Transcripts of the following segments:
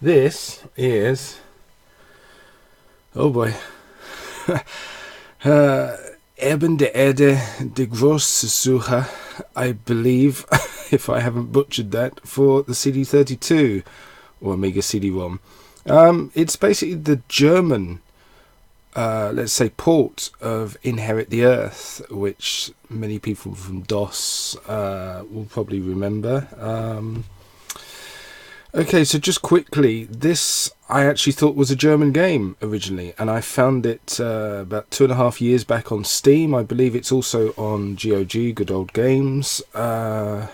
This is, oh boy, Eben de Erde de Großsucher, I believe, if I haven't butchered that, for the CD32 or Amiga CD-ROM. It's basically the German, let's say, port of Inherit the Earth, which many people from DOS will probably remember. Okay, so just quickly, this I actually thought was a German game originally, and I found it about 2.5 years back on Steam. I believe it's also on GOG, Good Old Games. I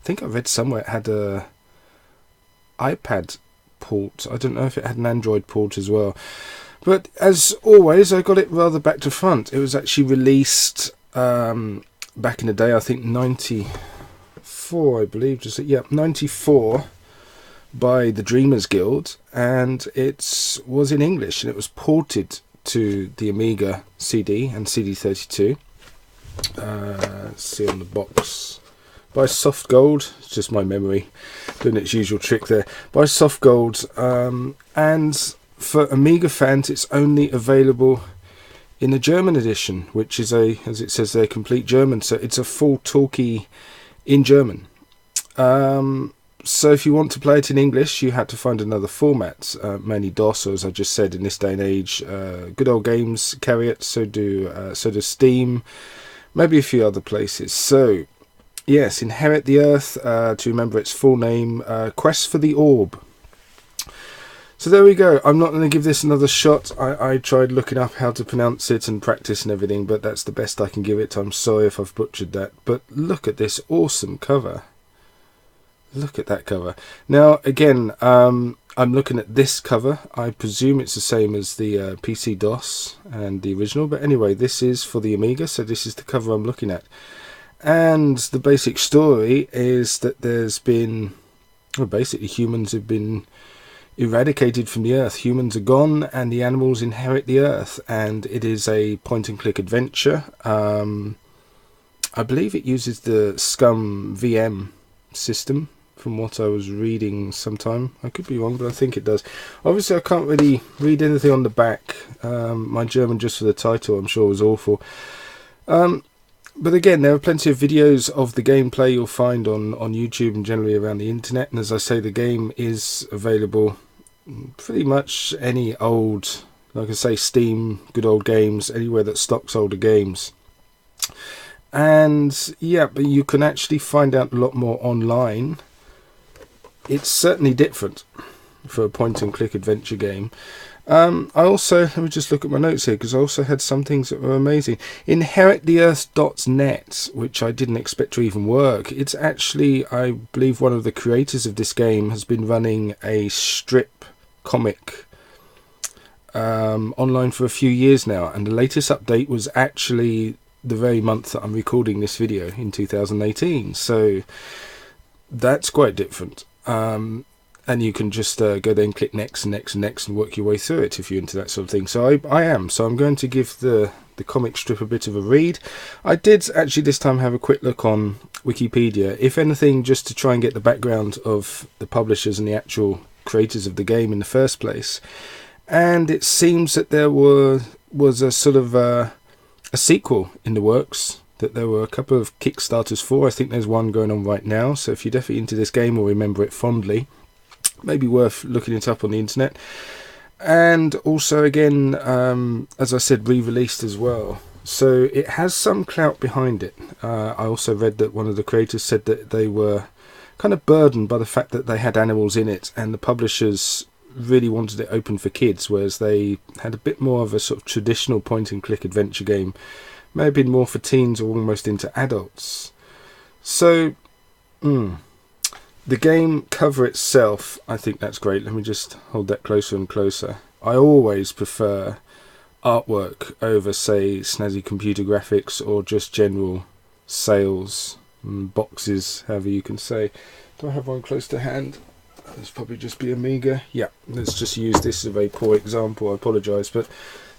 think I read somewhere it had a iPad port. I don't know if it had an Android port as well. But as always, I got it rather back to front. It was actually released back in the day, I think 94, I believe. 94. By the Dreamers Guild, and it was in English, and it was ported to the Amiga CD and CD32. See on the box, by Soft Gold. It's just my memory doing its usual trick there. By Soft Gold, and for Amiga fans, it's only available in the German edition, which is as it says there, complete German. So it's a full talkie in German. So if you want to play it in English, you had to find another format, mainly DOS, or as I just said, in this day and age, Good Old Games carry it, so does Steam, maybe a few other places. So, yes, Inherit the Earth, to remember its full name, Quest for the Orb. So there we go. I'm not going to give this another shot. I tried looking up how to pronounce it and practice and everything, but that's the best I can give it. I'm sorry if I've butchered that. But look at this awesome cover. Look at that cover. Now, again, I'm looking at this cover. I presume it's the same as the PC DOS and the original. But anyway, this is for the Amiga, so this is the cover I'm looking at. And the basic story is that there's been... Well, basically, humans have been eradicated from the Earth. Humans are gone, and the animals inherit the Earth. And it is a point-and-click adventure. I believe it uses the Scum VM system, from what I was reading sometime. I could be wrong, but I think it does. Obviously, I can't really read anything on the back. My German, just for the title, I'm sure was awful. But again, there are plenty of videos of the gameplay you'll find on YouTube and generally around the internet. And as I say, the game is available pretty much any old, like I say, Steam, Good Old Games, anywhere that stocks older games. And yeah, but you can actually find out a lot more online. It's certainly different for a point-and-click adventure game. I also, let me just look at my notes here, because I also had some things that were amazing. InheritTheEarth.net, which I didn't expect to even work. It's actually, I believe, one of the creators of this game has been running a strip comic online for a few years now, and the latest update was actually the very month that I'm recording this video, in 2018. So that's quite different. And you can just go there and click next and next and next and work your way through it if you're into that sort of thing. So I am. So I'm going to give the comic strip a bit of a read. I did actually this time have a quick look on Wikipedia, if anything, just to try and get the background of the publishers and the actual creators of the game in the first place. And it seems that there was a sort of a sequel in the works, that there were a couple of Kickstarters for. I think there's one going on right now, so if you're definitely into this game or remember it fondly, maybe worth looking it up on the internet. And also, again, as I said, re-released as well, so it has some clout behind it. I also read that one of the creators said that they were kind of burdened by the fact that they had animals in it, and the publishers really wanted it open for kids, whereas they had a bit more of a sort of traditional point-and-click adventure game. May have been more for teens or almost into adults. So, the game cover itself, I think that's great. Let me just hold that closer and closer. I always prefer artwork over, say, snazzy computer graphics or just general sales, boxes, however you can say. Do I have one close to hand? This probably just be Amiga. Yeah, let's just use this as a very poor example. I apologise, but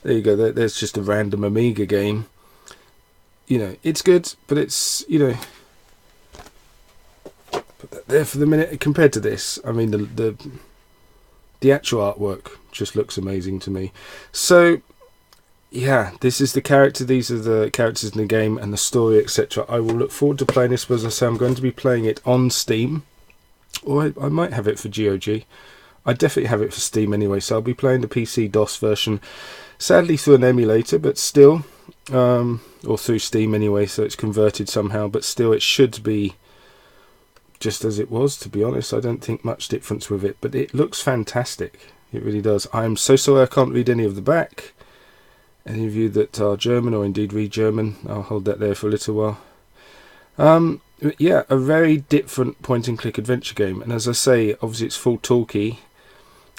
there you go. There's just a random Amiga game. You know, it's good, but it's, you know, put that there for the minute. Compared to this, I mean, the the actual artwork just looks amazing to me. So yeah, this is the character, these are the characters in the game and the story, etc. I will look forward to playing this, but as I say, I'm going to be playing it on Steam, or I might have it for GOG. I definitely have it for Steam anyway, so I'll be playing the PC DOS version, sadly through an emulator, but still, or through Steam anyway, so it's converted somehow, but still it should be just as it was, to be honest. I don't think much difference with it, but it looks fantastic. It really does. I'm so sorry I can't read any of the back. Any of you that are German or indeed read German, I'll hold that there for a little while. Yeah, a very different point and click adventure game, and as I say, obviously it's full talkie,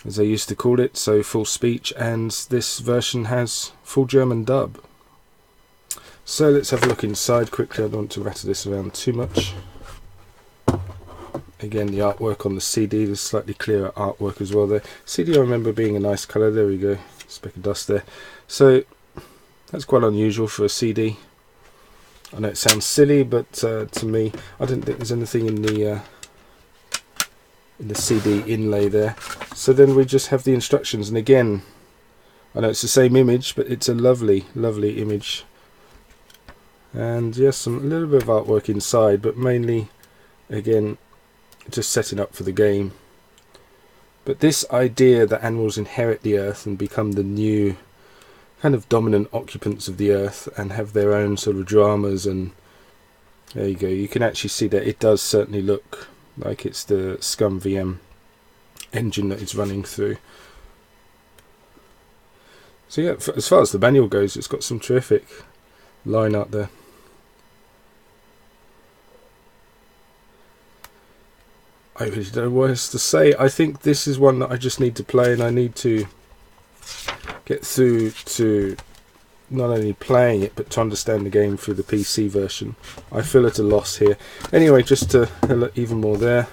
as they used to call it, so full speech, and this version has full German dub. So let's have a look inside quickly. I don't want to rattle this around too much. Again, the artwork on the CD, there's slightly clearer artwork as well there. CD I remember being a nice colour, there we go, speck of dust there. So that's quite unusual for a CD. I know it sounds silly, but to me, I don't think there's anything in the CD inlay there. So then we just have the instructions, and again, I know it's the same image, but it's a lovely, lovely image. And yes, a little bit of artwork inside, but mainly, again, just setting up for the game. But this idea that animals inherit the earth and become the new kind of dominant occupants of the earth and have their own sort of dramas, and there you go, you can actually see that it does certainly look like it's the Scum VM engine that it's running through. So yeah, as far as the manual goes, it's got some terrific line art there. I really don't know what else to say. I think this is one that I just need to play, and I need to get through to not only playing it, but to understand the game through the PC version. I feel at a loss here. Anyway, just to look even more there.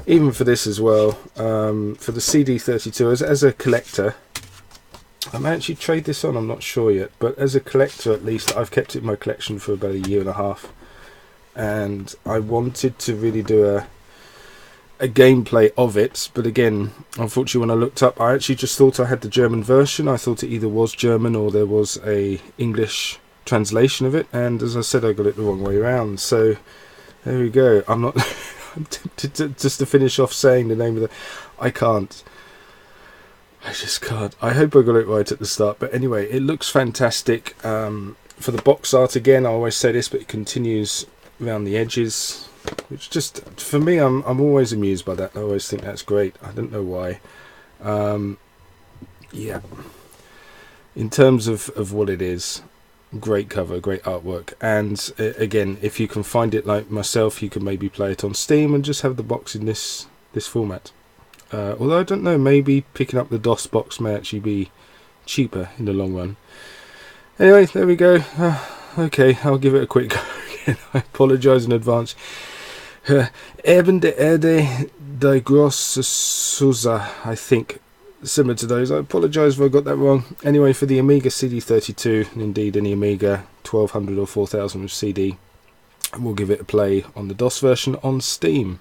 Even for this as well, for the CD32, as a collector, I may actually trade this on, I'm not sure yet, but as a collector at least, I've kept it in my collection for about 1.5 years. And I wanted to really do a gameplay of it, but again, unfortunately, when I looked up, I actually just thought I had the German version. I thought it either was German or there was a English translation of it, and as I said, I got it the wrong way around. So there we go. I'm not I'm tempted to, just to finish off saying the name of the, I just can't. I hope I got it right at the start, but anyway, it looks fantastic. For the box art, again, I always say this, but it continues around the edges, which just, for me, I'm always amused by that. I always think that's great. I don't know why. Yeah, in terms of what it is, great cover, great artwork, and again, if you can find it like myself, you can maybe play it on Steam and just have the box in this format. Although I don't know, maybe picking up the DOS box may actually be cheaper in the long run. Anyway, there we go. Okay, I'll give it a quick go again. I apologise in advance. Eben de Erde de Grosse Souza, I think, similar to those. I apologise if I got that wrong. Anyway, for the Amiga CD32, and indeed any Amiga 1200 or 4000 with CD, we'll give it a play on the DOS version on Steam.